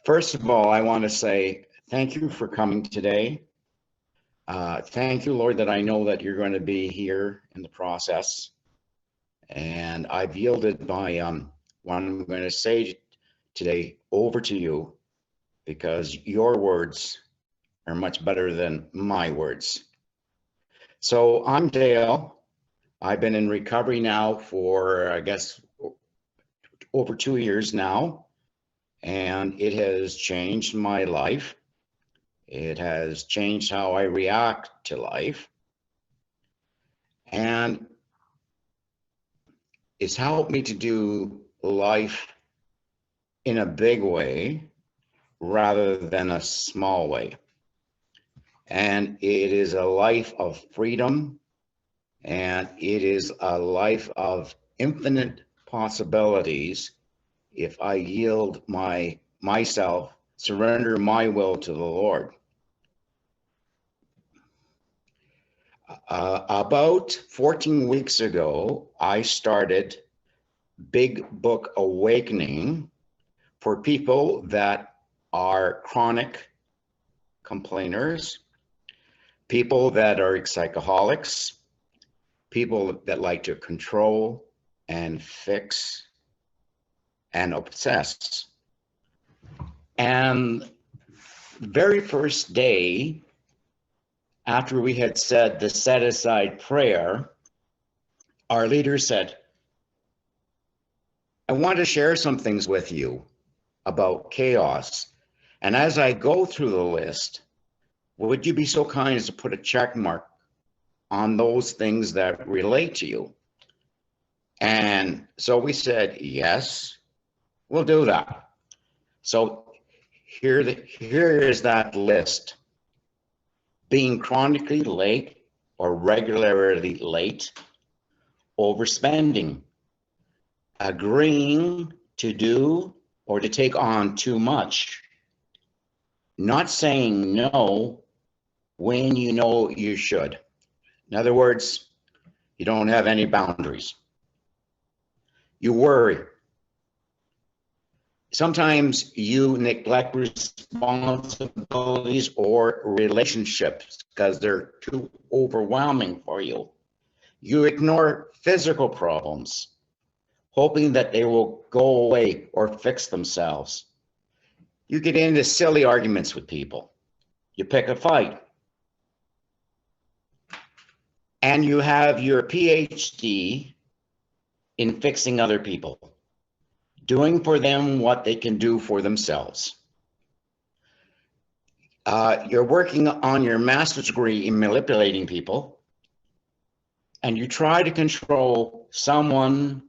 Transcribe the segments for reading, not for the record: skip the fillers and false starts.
First of all, I want to say thank you for coming today. Thank you, Lord, that I know that you're going to be here in the process. And I've yielded my what I'm going to say today over to you because your words are much better than my words. So I'm Dale. I've been in recovery now for, I guess, over 2 years now, and it has changed my life. It has changed how I react to life, and it's helped me to do life in a big way rather than a small way. And it is a life of freedom, and it is a life of infinite possibilities if I yield myself, surrender my will to the Lord. About 14 weeks ago, I started Big Book Awakening for people that are chronic complainers, people that are psychoholics, people that like to control and fix and obsess. And the very first day after we had said the set aside prayer, our leader said, I want to share some things with you about chaos. And as I go through the list, would you be so kind as to put a check mark on those things that relate to you? And so we said, yes, we'll do that. So here is that list. Being chronically late or regularly late, overspending, agreeing to do or to take on too much, not saying no when you know you should. In other words, you don't have any boundaries. You worry. Sometimes you neglect responsibilities or relationships because they're too overwhelming for you. You ignore physical problems, hoping that they will go away or fix themselves. You get into silly arguments with people. You pick a fight. And you have your PhD in fixing other people, doing for them what they can do for themselves. You're working on your master's degree in manipulating people, and you try to control someone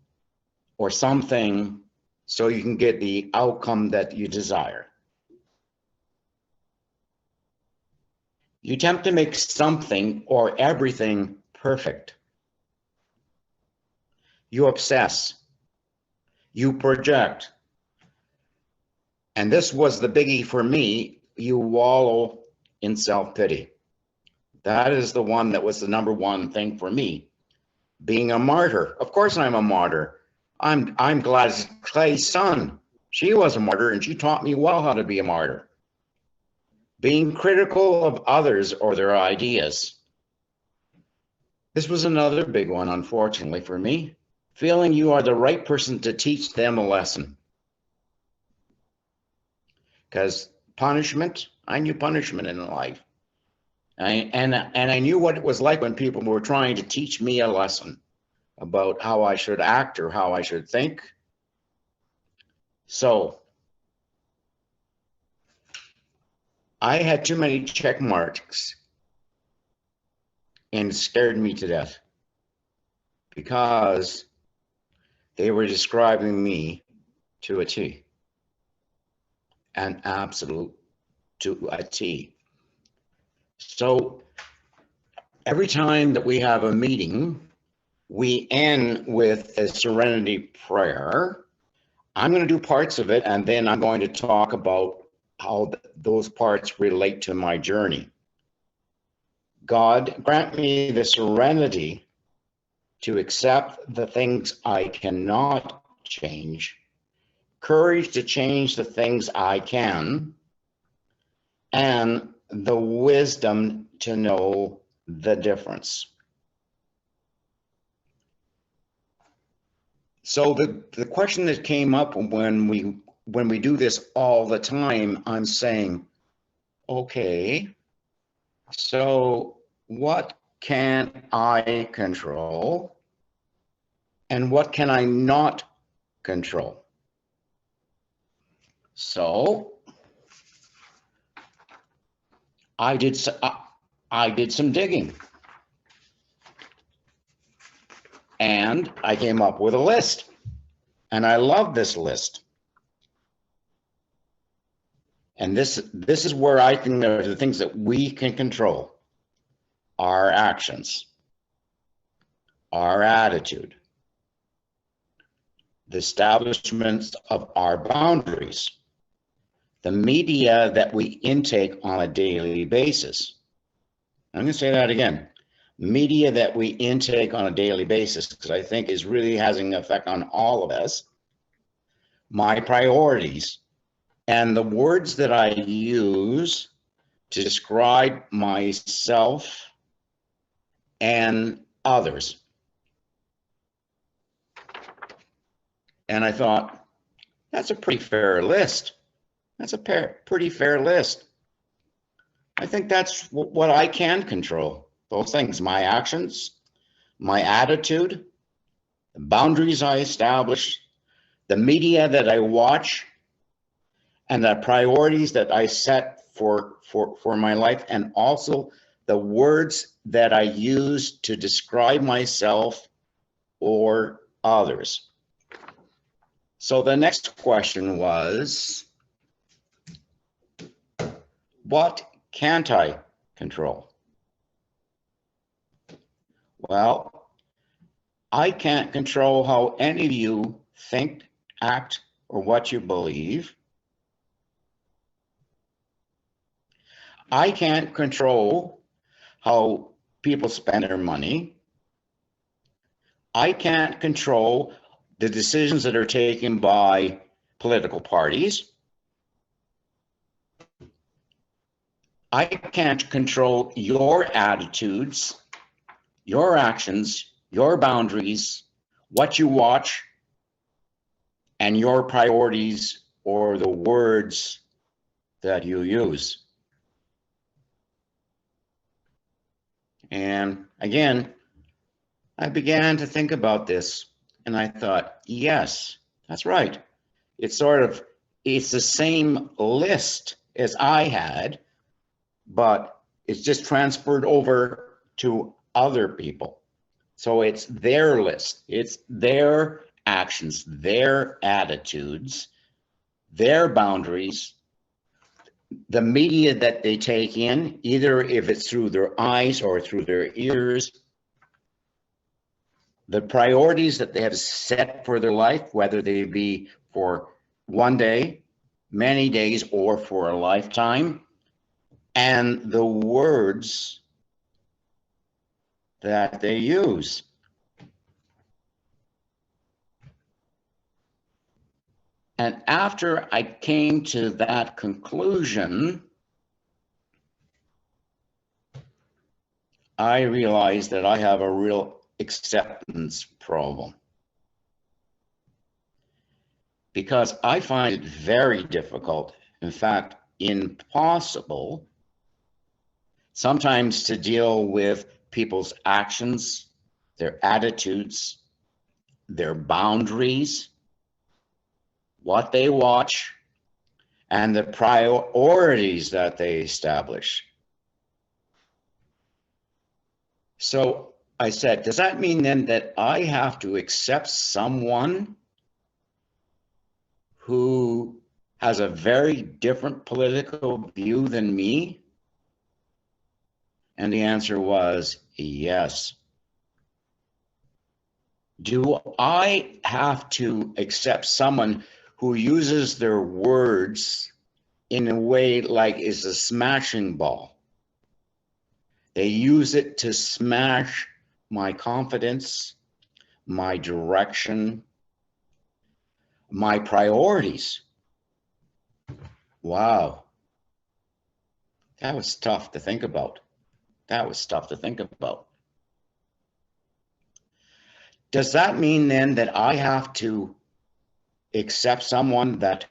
or something so you can get the outcome that you desire. You attempt to make something or everything perfect. You obsess. You project. And this was the biggie for me. You wallow in self-pity. That is the one that was the number one thing for me. Being a martyr. Of course I'm a martyr. I'm Gladys Clay's son. She was a martyr and she taught me well how to be a martyr. Being critical of others or their ideas. This was another big one, unfortunately for me. Feeling you are the right person to teach them a lesson. Because punishment, I knew punishment in life. And I knew what it was like when people were trying to teach me a lesson about how I should act or how I should think. So I had too many check marks and it scared me to death because they were describing me to a T, an absolute to a T. So every time that we have a meeting, we end with a serenity prayer. I'm going to do parts of it, and then I'm going to talk about how those parts relate to my journey. God, grant me the serenity to accept the things I cannot change, courage to change the things I can, and the wisdom to know the difference. So the question that came up when we do this all the time, I'm saying, okay, so what can I control and what can I not control? So I did some digging, and I came up with a list, and I love this list. And this is where I think there are the things that we can control: our actions, our attitude, the establishment of our boundaries, the media that we intake on a daily basis. I'm going to say that again. Media that we intake on a daily basis, because I think is really having an effect on all of us. My priorities and the words that I use to describe myself and others. And I thought, that's a pretty fair list. That's a pretty fair list. I think that's what I can control. Those things: my actions, my attitude, the boundaries I establish, the media that I watch, and the priorities that I set for my life, and also the words that I use to describe myself or others. So the next question was, what can't I control? Well, I can't control how any of you think, act, or what you believe. I can't control how people spend their money. I can't control the decisions that are taken by political parties. I can't control your attitudes, your actions, your boundaries, what you watch, and your priorities or the words that you use. And again, I began to think about this, and I thought, yes, that's right. It's the same list as I had, but it's just transferred over to other people. So it's their list, it's their actions, their attitudes, their boundaries, the media that they take in, either if it's through their eyes or through their ears, the priorities that they have set for their life, whether they be for one day, many days, or for a lifetime, and the words that they use. And after I came to that conclusion, I realized that I have a real acceptance problem, because I find it very difficult, in fact, impossible, sometimes to deal with people's actions, their attitudes, their boundaries, what they watch, and the priorities that they establish. So I said, does that mean then that I have to accept someone who has a very different political view than me? And the answer was yes. Do I have to accept someone who uses their words in a way like is a smashing ball? They use it to smash my confidence, my direction, my priorities. Wow. That was tough to think about. That was tough to think about. Does that mean then that I have to accept someone that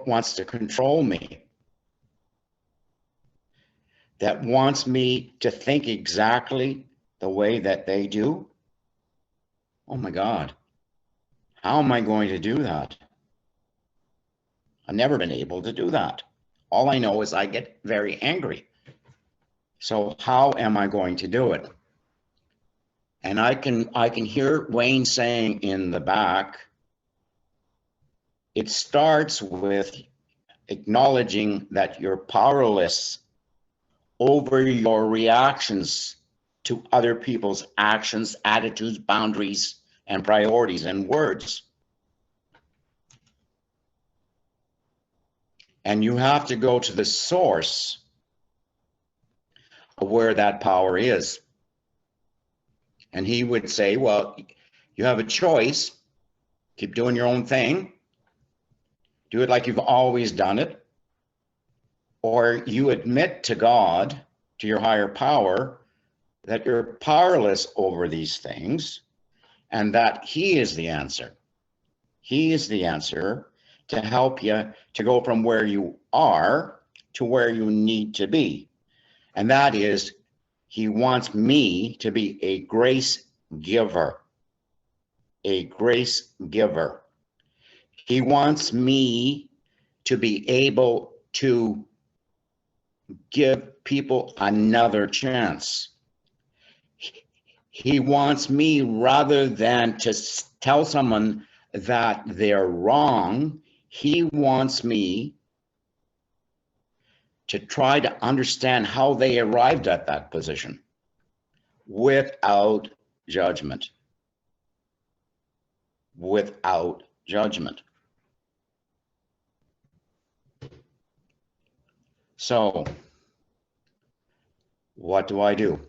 wants to control me, that wants me to think exactly the way that they do? Oh my God. How am I going to do that? I've never been able to do that. All I know is I get very angry. So how am I going to do it? And I can hear Wayne saying in the back, it starts with acknowledging that you're powerless over your reactions to other people's actions, attitudes, boundaries, and priorities and words. And you have to go to the source of where that power is. And he would say, well, you have a choice. Keep doing your own thing. Do it like you've always done it. Or you admit to God, to your higher power, that you're powerless over these things and that He is the answer. He is the answer to help you to go from where you are to where you need to be. And that is, He wants me to be a grace giver. A grace giver. He wants me to be able to give people another chance. He wants me, rather than to tell someone that they're wrong, He wants me to try to understand how they arrived at that position without judgment. Without judgment. So, what do I do?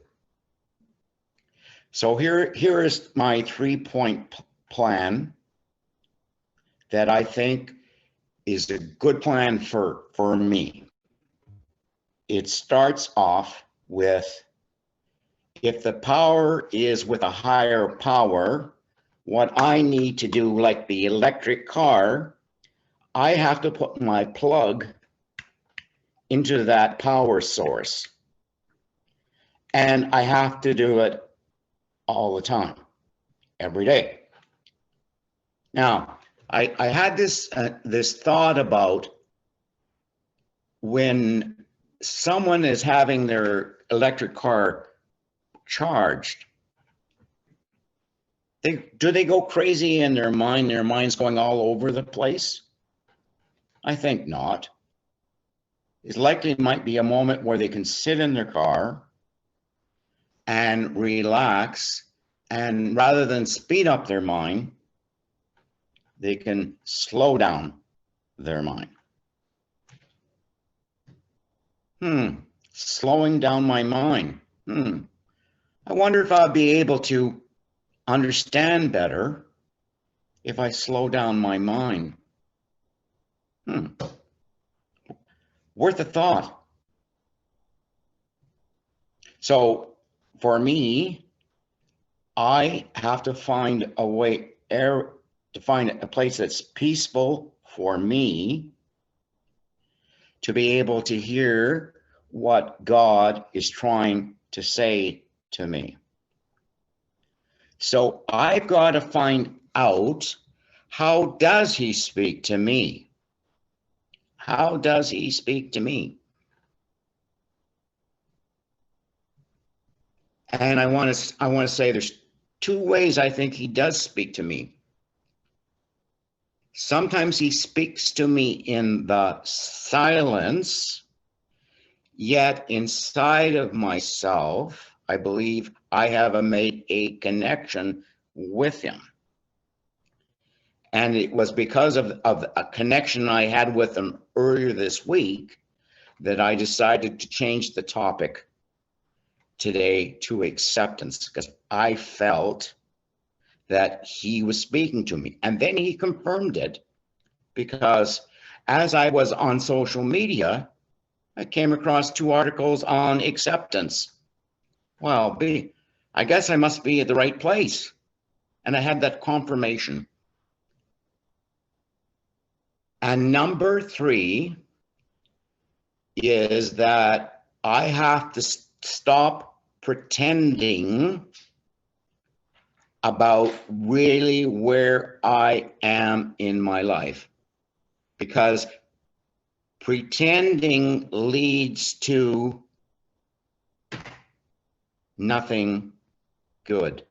So here is my 3-point plan that I think is a good plan for me. It starts off with, if the power is with a higher power, what I need to do, like the electric car, I have to put my plug into that power source. And I have to do it all the time, every day. Now, I had this thought about when someone is having their electric car charged, do they go crazy in their mind? Their mind's going all over the place? I think not. It likely might be a moment where they can sit in their car and relax, and rather than speed up their mind, they can slow down their mind. Slowing down my mind. I wonder if I'll be able to understand better if I slow down my mind. Worth a thought. So for me, I have to find a way to find a place that's peaceful for me to be able to hear what God is trying to say to me. So I've got to find out, how does He speak to me? How does He speak to me? And I want to say there's 2 ways I think He does speak to me. Sometimes He speaks to me in the silence, yet inside of myself, I believe I have made a connection with Him. And it was because of a connection I had with Him earlier this week that I decided to change the topic today to acceptance, because I felt that he was speaking to me. And then he confirmed it, because as I was on social media, I came across 2 articles on acceptance. Well, I guess I must be at the right place. And I had that confirmation. And number 3 is that I have to stop pretending about really where I am in my life, because pretending leads to nothing good.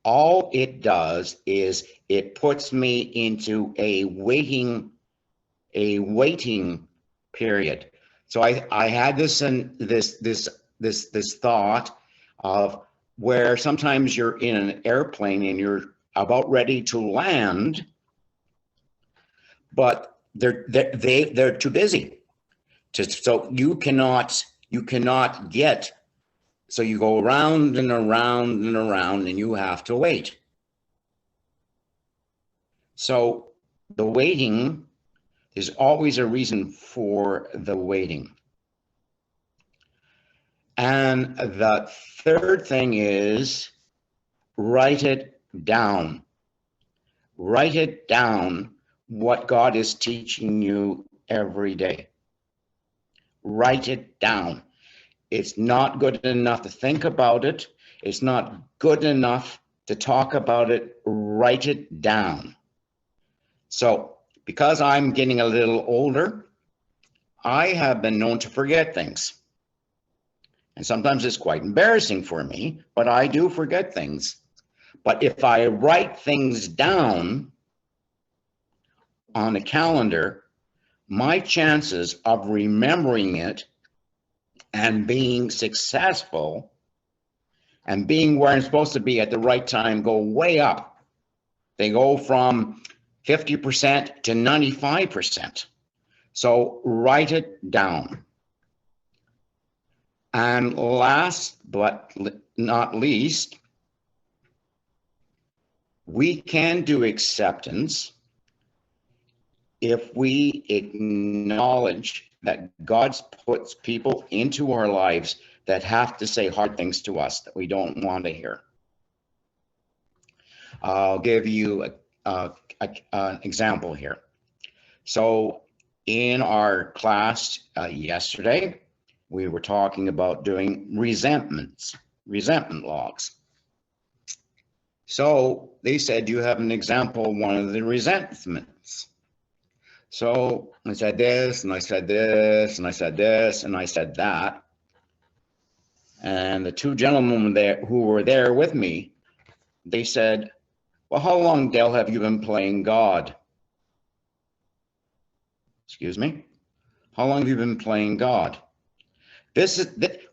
All it does is it puts me into a waiting period. So I had this thought of where sometimes you're in an airplane and you're about ready to land, but they're too busy. So you cannot get. So you go around and around and around, and you have to wait. So the waiting, there's always a reason for the waiting. And the third thing is write it down. Write it down, what God is teaching you every day. Write it down. It's not good enough to think about it. It's not good enough to talk about it. Write it down. So, because I'm getting a little older, I have been known to forget things. And sometimes it's quite embarrassing for me, but I do forget things. But if I write things down on a calendar, my chances of remembering it and being successful and being where I'm supposed to be at the right time go way up. They go from 50% to 95%. So write it down. And last but not least, we can do acceptance if we acknowledge that God puts people into our lives that have to say hard things to us that we don't want to hear. I'll give you an example here. So in our class yesterday, we were talking about doing resentment logs. So they said, you have an example of one of the resentments. So I said this, and I said this, and I said this, and I said that. And the 2 gentlemen there who were there with me, they said, well, how long, Dale, have you been playing God? Excuse me? How long have you been playing God?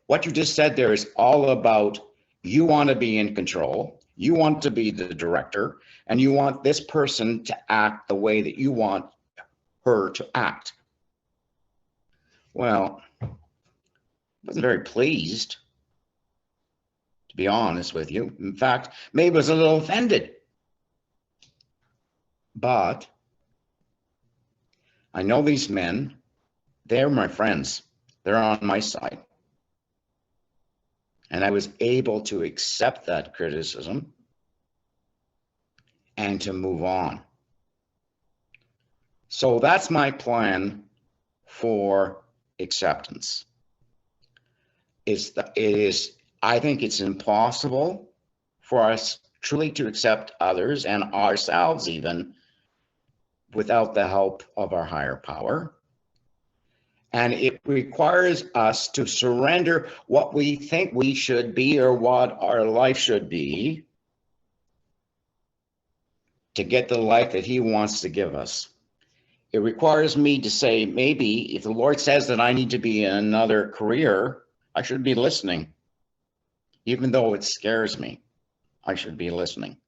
What you just said there is all about you want to be in control, you want to be the director, and you want this person to act the way that you want her to act. Well, I wasn't very pleased, to be honest with you. In fact, maybe I was a little offended. But I know these men, they're my friends. They're on my side. And I was able to accept that criticism and to move on. So that's my plan for acceptance. I think it's impossible for us truly to accept others and ourselves even without the help of our higher power. And it requires us to surrender what we think we should be or what our life should be to get the life that He wants to give us. It requires me to say, maybe if the Lord says that I need to be in another career, I should be listening. Even though it scares me, I should be listening.